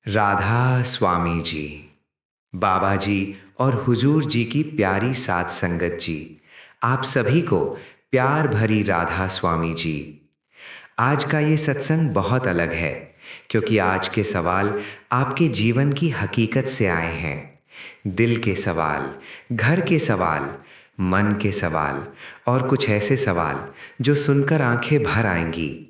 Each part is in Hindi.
राधा स्वामी जी, बाबा जी और हुजूर जी की प्यारी साथ संगत जी, आप सभी को प्यार भरी राधा स्वामी जी। आज का ये सत्संग बहुत अलग है क्योंकि आज के सवाल आपके जीवन की हकीकत से आए हैं। दिल के सवाल, घर के सवाल, मन के सवाल और कुछ ऐसे सवाल जो सुनकर आंखें भर आएंगी।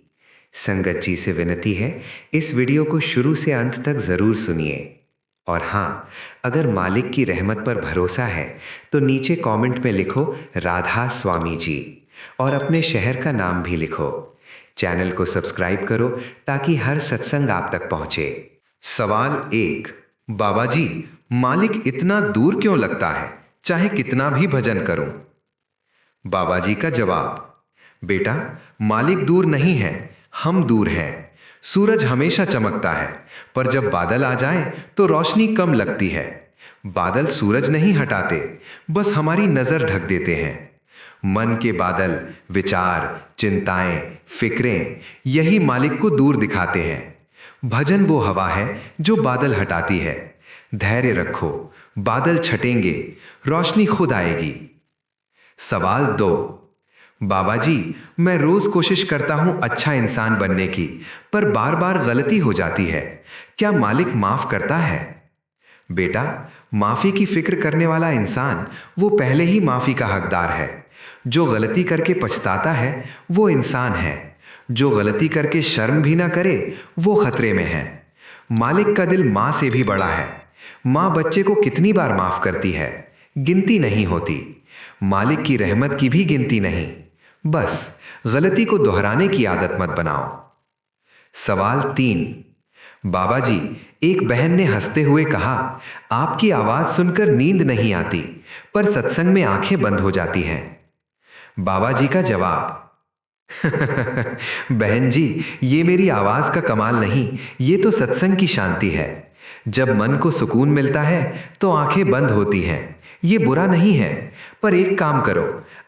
संगत जी से विनती है, इस वीडियो को शुरू से अंत तक ज़रूर सुनिए। और हाँ, अगर मालिक की रहमत पर भरोसा है तो नीचे कमेंट में लिखो राधा स्वामी जी और अपने शहर का नाम भी लिखो। चैनल को सब्सक्राइब करो ताकि हर सत्संग आप तक पहुंचे। सवाल 1। बाबा जी, मालिक इतना दूर क्यों लगता है, चाहे कितना भी भजन करूं? बाबा जी का जवाब, बेटा, मालिक दूर नहीं है, हम दूर हैं। सूरज हमेशा चमकता है, पर जब बादल आ जाएं तो रोशनी कम लगती है। बादल सूरज नहीं हटाते, बस हमारी नजर ढक देते हैं। मन के बादल, विचार, चिंताएं, फिक्रें, यही मालिक को दूर दिखाते हैं। भजन वो हवा है जो बादल हटाती है। धैर्य रखो, बादल छटेंगे, रोशनी खुद आएगी। सवाल 2। बाबा जी, मैं रोज कोशिश करता हूं अच्छा इंसान बनने की, पर बार बार गलती हो जाती है। क्या मालिक माफ करता है? बेटा, माफी की फिक्र करने वाला इंसान वो पहले ही माफी का हकदार है। जो गलती करके पछताता है वो इंसान है। जो गलती करके शर्म भी ना करे वो खतरे में है। मालिक का दिल मां से भी बड़ा है। मां बच्चे को कितनी बार माफ करती है, गिनती नहीं होती। मालिक की रहमत की भी गिनती नहीं। बस गलती को दोहराने की आदत मत बनाओ। सवाल 3। बाबा जी, एक बहन ने हंसते हुए कहा, आपकी आवाज सुनकर नींद नहीं आती, पर सत्संग में आंखें बंद हो जाती हैं। बाबा जी का जवाब, बहन जी, ये मेरी आवाज का कमाल नहीं, ये तो सत्संग की शांति है। जब मन को सुकून मिलता है तो आंखें बंद होती हैं। ये बुरा नहीं है, पर एक काम करो,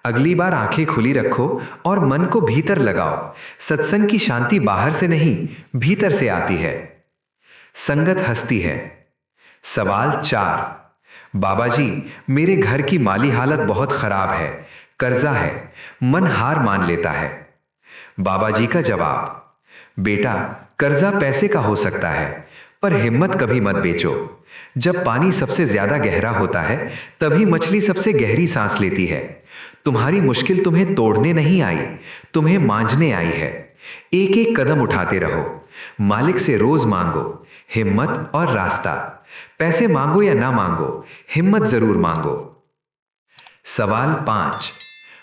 अगली बार आंखें खुली रखो और मन को भीतर लगाओ। सत्संग की शांति बाहर से नहीं, भीतर से आती है। संगत हंसती है। सवाल 4। बाबा जी, मेरे घर की माली हालत बहुत खराब है, कर्जा है, मन हार मान लेता है। बाबा जी का जवाब, बेटा, कर्जा पैसे का हो सकता है, पर हिम्मत कभी मत बेचो। जब पानी सबसे ज्यादा गहरा होता है तभी मछली सबसे गहरी सांस लेती है। तुम्हारी मुश्किल तुम्हें तोड़ने नहीं आई, तुम्हें मांझने आई है। एक एक कदम उठाते रहो। मालिक से रोज मांगो हिम्मत और रास्ता। पैसे मांगो या ना मांगो, हिम्मत जरूर मांगो। सवाल 5।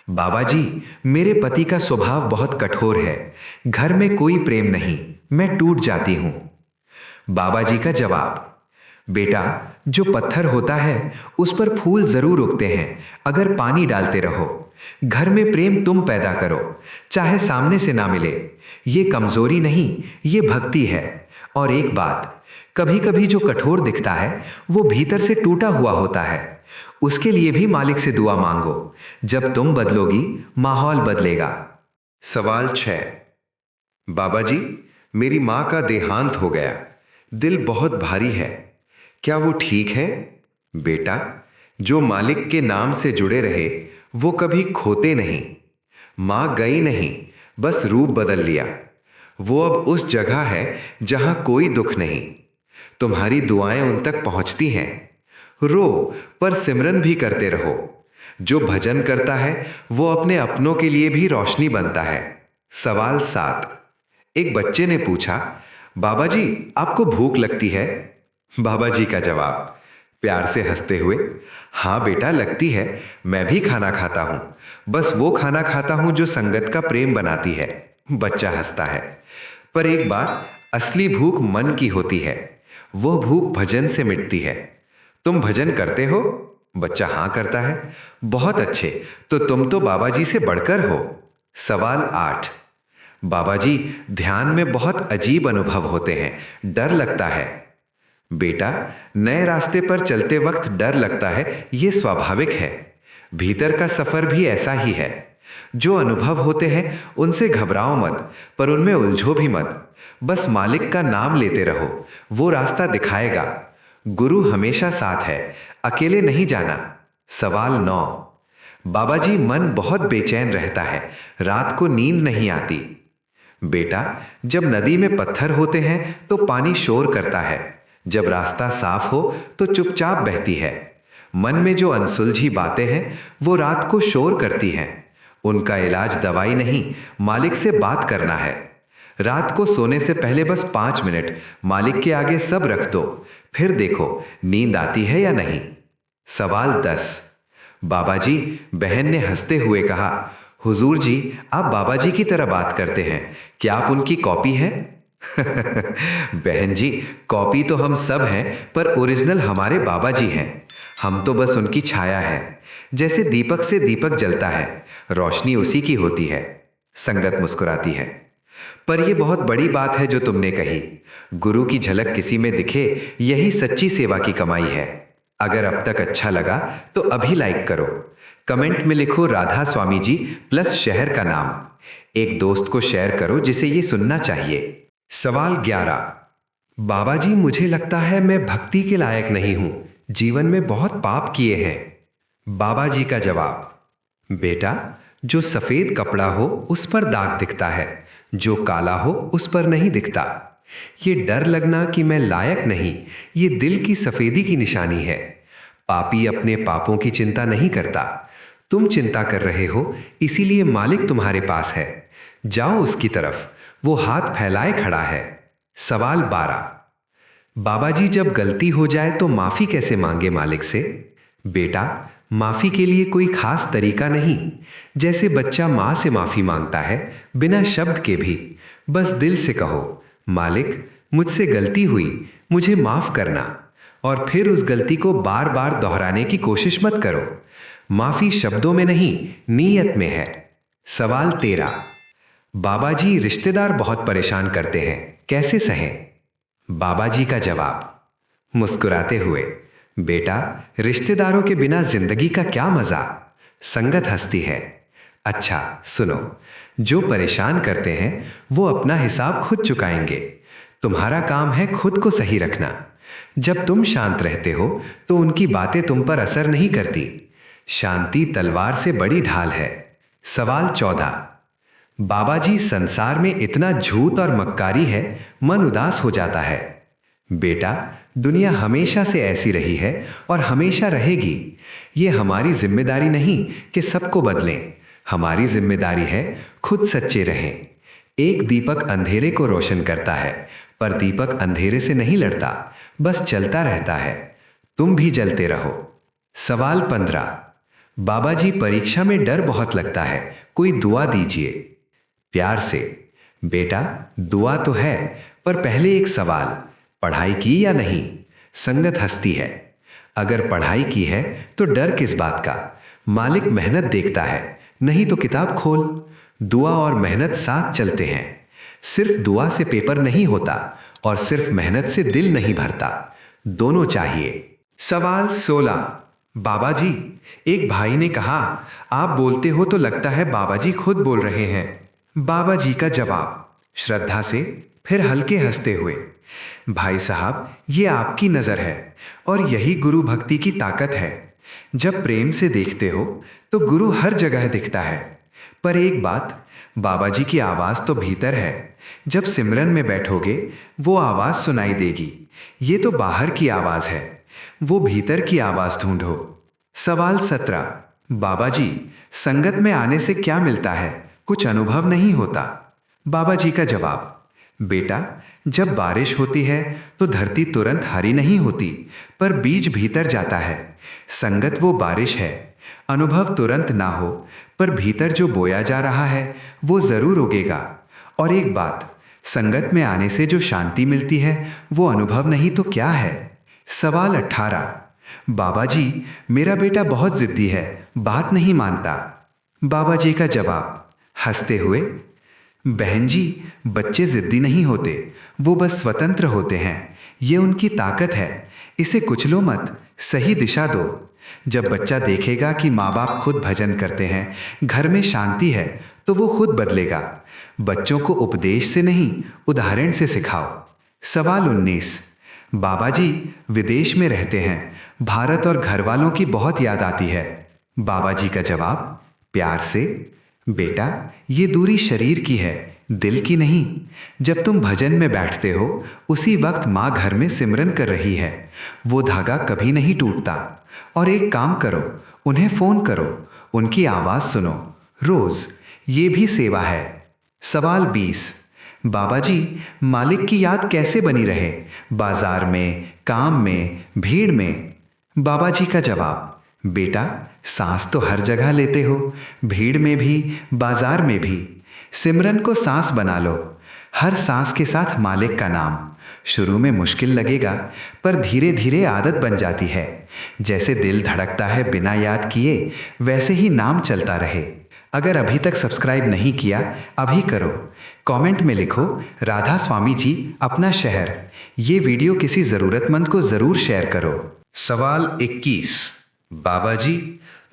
बाबा जी, मेरे पति का स्वभाव बहुत कठोर है, घर में कोई प्रेम नहीं, मैं टूट जाती हूं। बाबा जी का जवाब, बेटा, जो पत्थर होता है उस पर फूल जरूर उगते हैं अगर पानी डालते रहो। घर में प्रेम तुम पैदा करो, चाहे सामने से ना मिले। ये कमजोरी नहीं, ये भक्ति है। और एक बात, कभी कभी जो कठोर दिखता है वो भीतर से टूटा हुआ होता है। उसके लिए भी मालिक से दुआ मांगो। जब तुम बदलोगी, माहौल बदलेगा। सवाल 6। बाबा जी, मेरी मां का देहांत हो गया, दिल बहुत भारी है, क्या वो ठीक है? बेटा, जो मालिक के नाम से जुड़े रहे वो कभी खोते नहीं। मां गई नहीं, बस रूप बदल लिया। वो अब उस जगह है जहां कोई दुख नहीं। तुम्हारी दुआएं उन तक पहुंचती हैं। रो, पर सिमरन भी करते रहो। जो भजन करता है वो अपने अपनों के लिए भी रोशनी बनता है। सवाल 7। एक बच्चे ने पूछा, बाबा जी, आपको भूख लगती है? बाबा जी का जवाब, प्यार से हंसते हुए, हाँ बेटा, लगती है। मैं भी खाना खाता हूं, बस वो खाना खाता हूं जो संगत का प्रेम बनाती है। बच्चा हंसता है। पर एक बात, असली भूख मन की होती है। वो भूख भजन से मिटती है। तुम भजन करते हो? बच्चा हाँ करता है। बहुत अच्छे, तो तुम तो बाबा जी से बढ़कर हो। सवाल 8। बाबा जी, ध्यान में बहुत अजीब अनुभव होते हैं, डर लगता है। बेटा, नए रास्ते पर चलते वक्त डर लगता है, ये स्वाभाविक है। भीतर का सफर भी ऐसा ही है। जो अनुभव होते हैं उनसे घबराओ मत, पर उनमें उलझो भी मत। बस मालिक का नाम लेते रहो, वो रास्ता दिखाएगा। गुरु हमेशा साथ है, अकेले नहीं जाना। सवाल 9। बाबा जी, मन बहुत बेचैन रहता है, रात को नींद नहीं आती। बेटा, जब नदी में पत्थर होते हैं तो पानी शोर करता है, जब रास्ता साफ हो तो चुपचाप बहती है। मन में जो अनसुलझी बातें हैं वो रात को शोर करती हैं। उनका इलाज दवाई नहीं, मालिक से बात करना है। रात को सोने से पहले बस 5 मिनट मालिक के आगे सब रख दो, फिर देखो नींद आती है या नहीं। सवाल 10। बाबा जी, बहन ने हंसते हुए कहा, हुजूर जी, आप बाबा जी की तरह बात करते हैं, क्या आप उनकी कॉपी हैं? बहन जी, कॉपी तो हम सब हैं, पर ओरिजिनल हमारे बाबा जी हैं। हम तो बस उनकी छाया है। जैसे दीपक से दीपक जलता है, रोशनी उसी की होती है। संगत मुस्कुराती है। पर यह बहुत बड़ी बात है जो तुमने कही। गुरु की झलक किसी में दिखे, यही सच्ची सेवा की कमाई है। अगर अब तक अच्छा लगा तो अभी लाइक करो, कमेंट में लिखो राधा स्वामी जी प्लस शहर का नाम। एक दोस्त को शेयर करो जिसे ये सुनना चाहिए। सवाल 11। बाबा जी, मुझे लगता है मैं भक्ति के लायक नहीं हूं, जीवन में बहुत पाप किए हैं। बाबा जी का जवाब, बेटा, जो सफेद कपड़ा हो उस पर दाग दिखता है, जो काला हो उस पर नहीं दिखता। ये डर लगना कि मैं लायक नहीं, ये दिल की सफेदी की निशानी है। पापी अपने पापों की चिंता नहीं करता। तुम चिंता कर रहे हो, इसीलिए मालिक तुम्हारे पास है। जाओ उसकी तरफ, वो हाथ फैलाए खड़ा है। सवाल 12। बाबा जी, जब गलती हो जाए तो माफी कैसे मांगे मालिक से? बेटा, माफी के लिए कोई खास तरीका नहीं। जैसे बच्चा माँ से माफी मांगता है, बिना शब्द के भी, बस दिल से कहो, मालिक, मुझसे गलती हुई, मुझे माफ करना। और फिर उस गलती को बार बार दोहराने की कोशिश मत करो। माफी शब्दों में नहीं, नीयत में है। सवाल 13। बाबा जी, रिश्तेदार बहुत परेशान करते हैं, कैसे सहें? बाबा जी का जवाब, मुस्कुराते हुए, बेटा, रिश्तेदारों के बिना जिंदगी का क्या मजा। संगत हंसती है। अच्छा सुनो, जो परेशान करते हैं वो अपना हिसाब खुद चुकाएंगे। तुम्हारा काम है खुद को सही रखना। जब तुम शांत रहते हो तो उनकी बातें तुम पर असर नहीं करती। शांति तलवार से बड़ी ढाल है। सवाल 14। बाबा जी, संसार में इतना झूठ और मक्कारी है, मन उदास हो जाता है। बेटा, दुनिया हमेशा से ऐसी रही है और हमेशा रहेगी। ये हमारी जिम्मेदारी नहीं कि सबको बदलें, हमारी जिम्मेदारी है खुद सच्चे रहें। एक दीपक अंधेरे को रोशन करता है, पर दीपक अंधेरे से नहीं लड़ता, बस चलता रहता है। तुम भी जलते रहो। सवाल 15। बाबा जी, परीक्षा में डर बहुत लगता है, कोई दुआ दीजिए। प्यार से, बेटा, दुआ तो है, पर पहले एक सवाल, पढ़ाई की या नहीं? संगत हंसती है। अगर पढ़ाई की है तो डर किस बात का? मालिक मेहनत देखता है, नहीं तो किताब खोल। दुआ और मेहनत साथ चलते हैं। सिर्फ दुआ से पेपर नहीं होता और सिर्फ मेहनत से दिल नहीं भरता, दोनों चाहिए। सवाल 16। बाबा जी, एक भाई ने कहा, आप बोलते हो तो लगता है बाबा जी खुद बोल रहे हैं। बाबा जी का जवाब, श्रद्धा से, फिर हल्के हंसते हुए, भाई साहब, ये आपकी नज़र है और यही गुरु भक्ति की ताकत है। जब प्रेम से देखते हो तो गुरु हर जगह दिखता है। पर एक बात, बाबा जी की आवाज़ तो भीतर है। जब सिमरन में बैठोगे वो आवाज़ सुनाई देगी। ये तो बाहर की आवाज़ है, वो भीतर की आवाज़ ढूंढो। सवाल 17। बाबा जी, संगत में आने से क्या मिलता है? कुछ अनुभव नहीं होता। बाबा जी का जवाब, बेटा, जब बारिश होती है तो धरती तुरंत हरी नहीं होती, पर बीज भीतर जाता है। संगत वो बारिश है। अनुभव तुरंत ना हो, पर भीतर जो बोया जा रहा है वो जरूर उगेगा। और एक बात, संगत में आने से जो शांति मिलती है वो अनुभव नहीं तो क्या है? सवाल 18। बाबा जी, मेरा बेटा बहुत जिद्दी है, बात नहीं मानता। बाबा जी का जवाब, हंसते हुए, बहन जी, बच्चे जिद्दी नहीं होते, वो बस स्वतंत्र होते हैं। ये उनकी ताकत है, इसे कुचलो मत, सही दिशा दो। जब बच्चा देखेगा कि माँ बाप खुद भजन करते हैं, घर में शांति है, तो वो खुद बदलेगा। बच्चों को उपदेश से नहीं, उदाहरण से सिखाओ। सवाल 19। बाबा जी विदेश में रहते हैं, भारत और घर वालों की बहुत याद आती है। बाबा जी का जवाब प्यार से, बेटा ये दूरी शरीर की है, दिल की नहीं। जब तुम भजन में बैठते हो, उसी वक्त माँ घर में सिमरन कर रही है, वो धागा कभी नहीं टूटता। और एक काम करो, उन्हें फोन करो, उनकी आवाज सुनो रोज, ये भी सेवा है। सवाल 20। बाबा जी मालिक की याद कैसे बनी रहे, बाजार में, काम में, भीड़ में? बाबा जी का जवाब बेटा सांस तो हर जगह लेते हो, भीड़ में भी, बाजार में भी। सिमरन को सांस बना लो, हर सांस के साथ मालिक का नाम। शुरू में मुश्किल लगेगा, पर धीरे धीरे आदत बन जाती है। जैसे दिल धड़कता है बिना याद किए, वैसे ही नाम चलता रहे। अगर अभी तक सब्सक्राइब नहीं किया, अभी करो। कमेंट में लिखो राधा स्वामी जी अपना शहर। ये वीडियो किसी ज़रूरतमंद को ज़रूर शेयर करो। सवाल 21। बाबा जी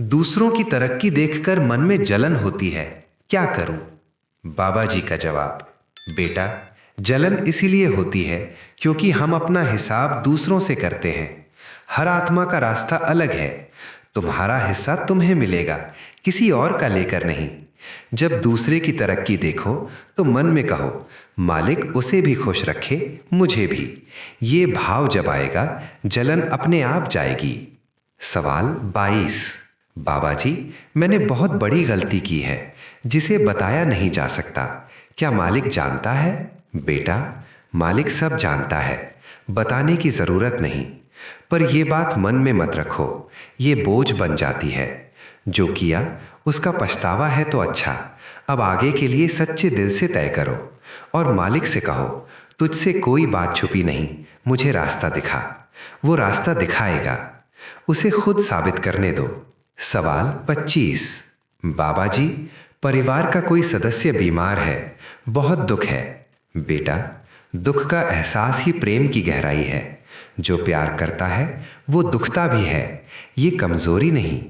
दूसरों की तरक्की देखकर मन में जलन होती है, क्या करूं? बाबा जी का जवाब बेटा जलन इसीलिए होती है क्योंकि हम अपना हिसाब दूसरों से करते हैं। हर आत्मा का रास्ता अलग है, तुम्हारा हिस्सा तुम्हें मिलेगा, किसी और का लेकर नहीं। जब दूसरे की तरक्की देखो तो मन में कहो मालिक उसे भी खुश रखे, मुझे भी। ये भाव जब आएगा, जलन अपने आप जाएगी। सवाल 22। बाबा जी मैंने बहुत बड़ी गलती की है, जिसे बताया नहीं जा सकता, क्या मालिक जानता है? बेटा मालिक सब जानता है, बताने की ज़रूरत नहीं। पर यह बात मन में मत रखो, ये बोझ बन जाती है। जो किया उसका पछतावा है तो अच्छा, अब आगे के लिए सच्चे दिल से तय करो और मालिक से कहो तुझसे कोई बात छुपी नहीं, मुझे रास्ता दिखा। वो रास्ता दिखाएगा, उसे खुद साबित करने दो। सवाल 25। बाबा जी परिवार का कोई सदस्य बीमार है, बहुत दुख है। बेटा दुख का एहसास ही प्रेम की गहराई है। जो प्यार करता है वो दुखता भी है, ये कमजोरी नहीं।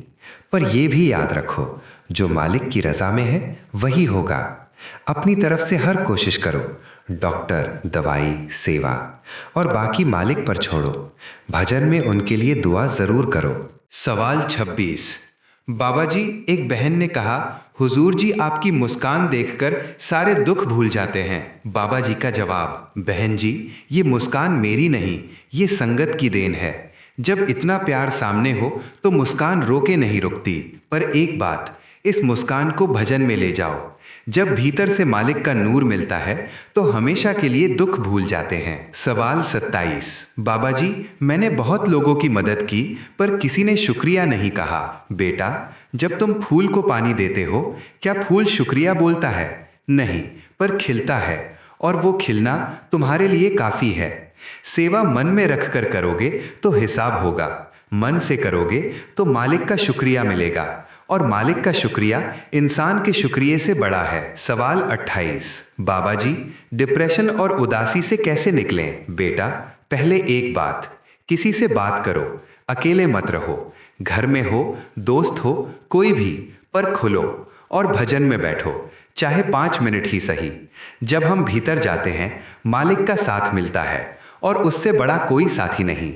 पर यह भी याद रखो जो मालिक की रजा में है वही होगा। अपनी तरफ से हर कोशिश करो, डॉक्टर, दवाई, सेवा, और बाकी मालिक पर छोड़ो। भजन में उनके लिए दुआ जरूर करो। सवाल 26। बाबा जी एक बहन ने कहा हुजूर जी आपकी मुस्कान देखकर सारे दुख भूल जाते हैं। बाबा जी का जवाब बहन जी ये मुस्कान मेरी नहीं, ये संगत की देन है। जब इतना प्यार सामने हो तो मुस्कान रोके नहीं रुकती। पर एक बात, इस मुस्कान को भजन में ले जाओ। जब भीतर से मालिक का नूर मिलता है तो हमेशा के लिए दुख भूल जाते हैं। सवाल 27। बाबा जी मैंने बहुत लोगों की मदद की, पर किसी ने शुक्रिया नहीं कहा। बेटा जब तुम फूल को पानी देते हो, क्या फूल शुक्रिया बोलता है? नहीं, पर खिलता है, और वो खिलना तुम्हारे लिए काफ़ी है। सेवा मन में रखकर करोगे तो हिसाब होगा, मन से करोगे तो मालिक का शुक्रिया मिलेगा, और मालिक का शुक्रिया इंसान के शुक्रिया से बड़ा है। सवाल 28। बाबा जी डिप्रेशन और उदासी से कैसे निकलें? बेटा पहले एक बात, किसी से बात करो, अकेले मत रहो। घर में हो, दोस्त हो, कोई भी, पर खुलो और भजन में बैठो, चाहे 5 मिनट ही सही। जब हम भीतर जाते हैं मालिक का साथ मिलता है, और उससे बड़ा कोई साथी नहीं।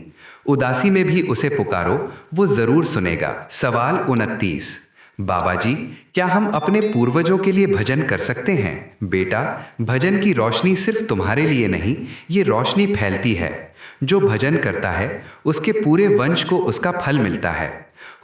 उदासी में भी उसे पुकारो, वो जरूर सुनेगा। सवाल 29। बाबा जी क्या हम अपने पूर्वजों के लिए भजन कर सकते हैं? बेटा भजन की रोशनी सिर्फ तुम्हारे लिए नहीं, ये रोशनी फैलती है। जो भजन करता है उसके पूरे वंश को उसका फल मिलता है।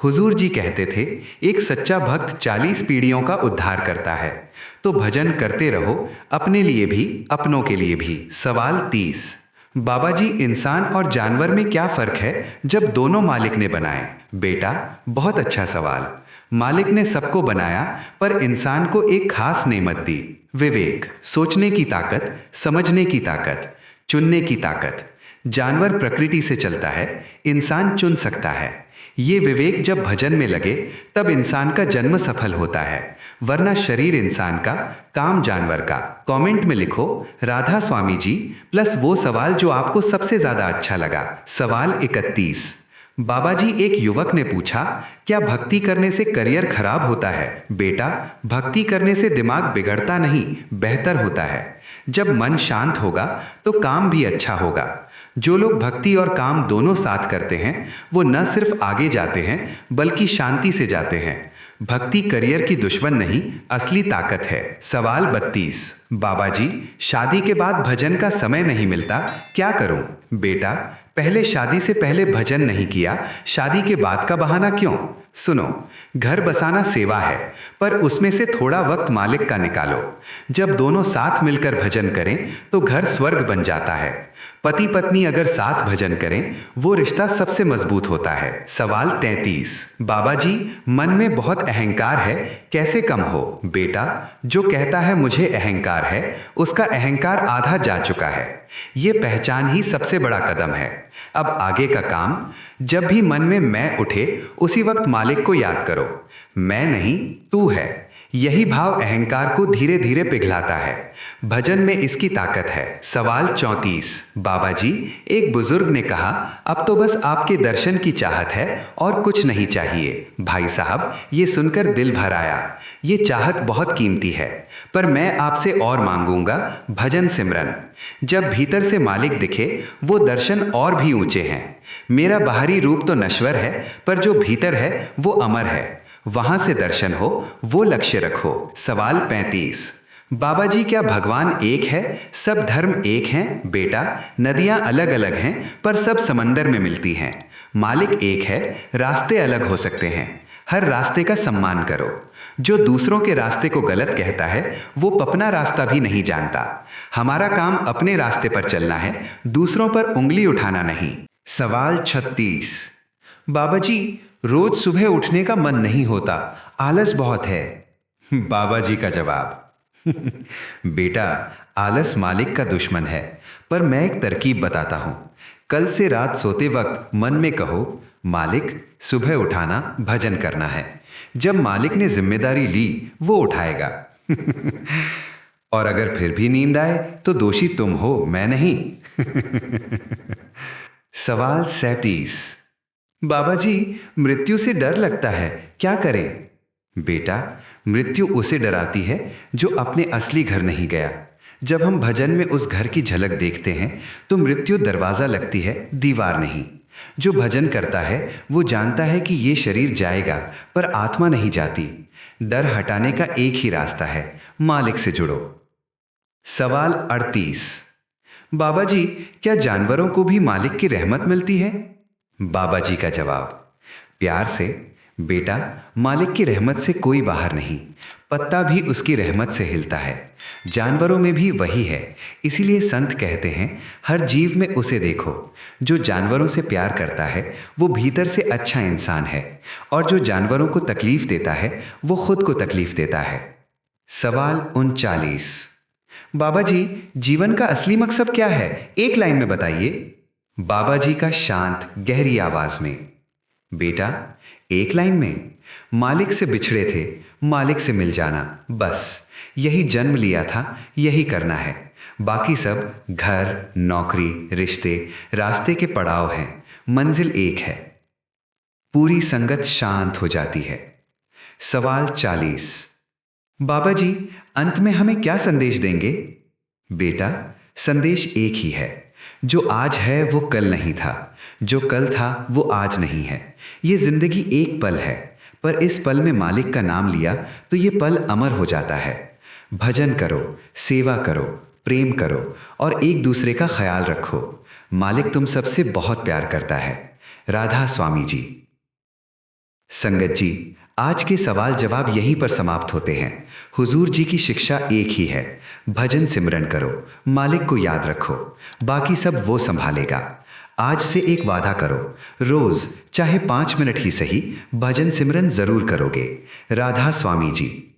हुजूर जी कहते थे एक सच्चा भक्त 40 पीढ़ियों का उद्धार करता है। तो भजन करते रहो, अपने लिए भी, अपनों के लिए भी। सवाल 30। बाबा जी इंसान और जानवर में क्या फर्क है जब दोनों मालिक ने बनाए? बेटा बहुत अच्छा सवाल। मालिक ने सबको बनाया, पर इंसान को एक खास नेमत दी, विवेक, सोचने की ताकत, समझने की ताकत, चुनने की ताकत। जानवर प्रकृति से चलता है, इंसान चुन सकता है। ये विवेक जब भजन में लगे तब इंसान का जन्म सफल होता है, वरना शरीर इंसान का, काम जानवर का। कमेंट में लिखो राधा स्वामी जी प्लस वो सवाल जो आपको सबसे ज्यादा अच्छा लगा। सवाल 31। बाबा जी, एक युवक ने पूछा, क्या भक्ति करने से करियर खराब होता है? बेटा, भक्ति करने से दिमाग बिगड़ता नहीं, बेहतर होता है। जब मन शांत होगा तो काम भी अच्छा होगा। जो लोग भक्ति और काम दोनों साथ करते हैं वो न सिर्फ आगे जाते हैं बल्कि शांति से जाते हैं। भक्ति करियर की दुश्मन नहीं, असली ताकत है। सवाल 32। बाबा जी, शादी के बाद भजन का समय नहीं मिलता, क्या करूं? बेटा, पहले शादी से पहले भजन नहीं किया, शादी के बाद का बहाना क्यों? सुनो, घर बसाना सेवा है, पर उसमें से थोड़ा वक्त मालिक का निकालो। जब दोनों साथ मिलकर भजन करें तो घर स्वर्ग बन जाता है। पति पत्नी अगर साथ भजन करें वो रिश्ता सबसे मजबूत होता है। सवाल 33। बाबा जी, मन में बहुत अहंकार है, कैसे कम हो? बेटा, जो कहता है मुझे अहंकार है, उसका अहंकार आधा जा चुका है। ये पहचान ही सबसे बड़ा कदम है। अब आगे का काम, जब भी मन में मैं उठे उसी वक्त मालिक को याद करो। मैं नहीं, तू है। यही भाव अहंकार को धीरे धीरे पिघलाता है। भजन में इसकी ताकत है। सवाल 34। बाबा जी, एक बुजुर्ग ने कहा, अब तो बस आपके दर्शन की चाहत है और कुछ नहीं चाहिए। भाई साहब, ये सुनकर दिल भर आया। ये चाहत बहुत कीमती है, पर मैं आपसे और मांगूंगा, भजन सिमरन। जब भीतर से मालिक दिखे वो दर्शन और भी ऊंचे हैं। मेरा बाहरी रूप तो नश्वर है, पर जो भीतर है वो अमर है। वहां से दर्शन हो, वो लक्ष्य रखो। सवाल 35। बाबा जी, क्या भगवान एक है, सब धर्म एक हैं? बेटा, नदियां अलग अलग हैं पर सब समंदर में मिलती हैं। मालिक एक है, रास्ते अलग हो सकते हैं, हर रास्ते का सम्मान करो। जो दूसरों के रास्ते को गलत कहता है वो अपना रास्ता भी नहीं जानता। हमारा काम अपने रास्ते पर चलना है, दूसरों पर उंगली उठाना नहीं। सवाल 36। बाबा जी, रोज सुबह उठने का मन नहीं होता, आलस बहुत है। बाबा जी का जवाब, बेटा, आलस मालिक का दुश्मन है, पर मैं एक तरकीब बताता हूं। कल से रात सोते वक्त मन में कहो, मालिक, सुबह उठाना, भजन करना है। जब मालिक ने जिम्मेदारी ली वो उठाएगा। और अगर फिर भी नींद आए तो दोषी तुम हो, मैं नहीं। सवाल 37। बाबा जी, मृत्यु से डर लगता है, क्या करें? बेटा, मृत्यु उसे डराती है जो अपने असली घर नहीं गया। जब हम भजन में उस घर की झलक देखते हैं तो मृत्यु दरवाजा लगती है, दीवार नहीं। जो भजन करता है वो जानता है कि ये शरीर जाएगा पर आत्मा नहीं जाती। डर हटाने का एक ही रास्ता है, मालिक से जुड़ो। सवाल 38। बाबा जी, क्या जानवरों को भी मालिक की रहमत मिलती है? बाबा जी का जवाब, प्यार से, बेटा, मालिक की रहमत से कोई बाहर नहीं। पत्ता भी उसकी रहमत से हिलता है। जानवरों में भी वही है। इसीलिए संत कहते हैं, हर जीव में उसे देखो। जो जानवरों से प्यार करता है वो भीतर से अच्छा इंसान है, और जो जानवरों को तकलीफ देता है वो खुद को तकलीफ देता है। सवाल 39। बाबा जी, जीवन का असली मकसद क्या है, एक लाइन में बताइए। बाबा जी का शांत गहरी आवाज में, बेटा, एक लाइन में, मालिक से बिछड़े थे, मालिक से मिल जाना, बस यही जन्म लिया था, यही करना है। बाकी सब घर, नौकरी, रिश्ते, रास्ते के पड़ाव हैं, मंजिल एक है। पूरी संगत शांत हो जाती है। सवाल 40। बाबा जी, अंत में हमें क्या संदेश देंगे? बेटा, संदेश एक ही है। जो आज है वो कल नहीं था, जो कल था वो आज नहीं है। ये जिंदगी एक पल है, पर इस पल में मालिक का नाम लिया तो ये पल अमर हो जाता है। भजन करो, सेवा करो, प्रेम करो और एक दूसरे का ख्याल रखो। मालिक तुम सबसे बहुत प्यार करता है। राधा स्वामी जी। संगत जी, आज के सवाल जवाब यहीं पर समाप्त होते हैं। हुजूर जी की शिक्षा एक ही है, भजन सिमरन करो, मालिक को याद रखो, बाकी सब वो संभालेगा। आज से एक वादा करो, रोज चाहे 5 मिनट ही सही भजन सिमरन जरूर करोगे। राधा स्वामी जी।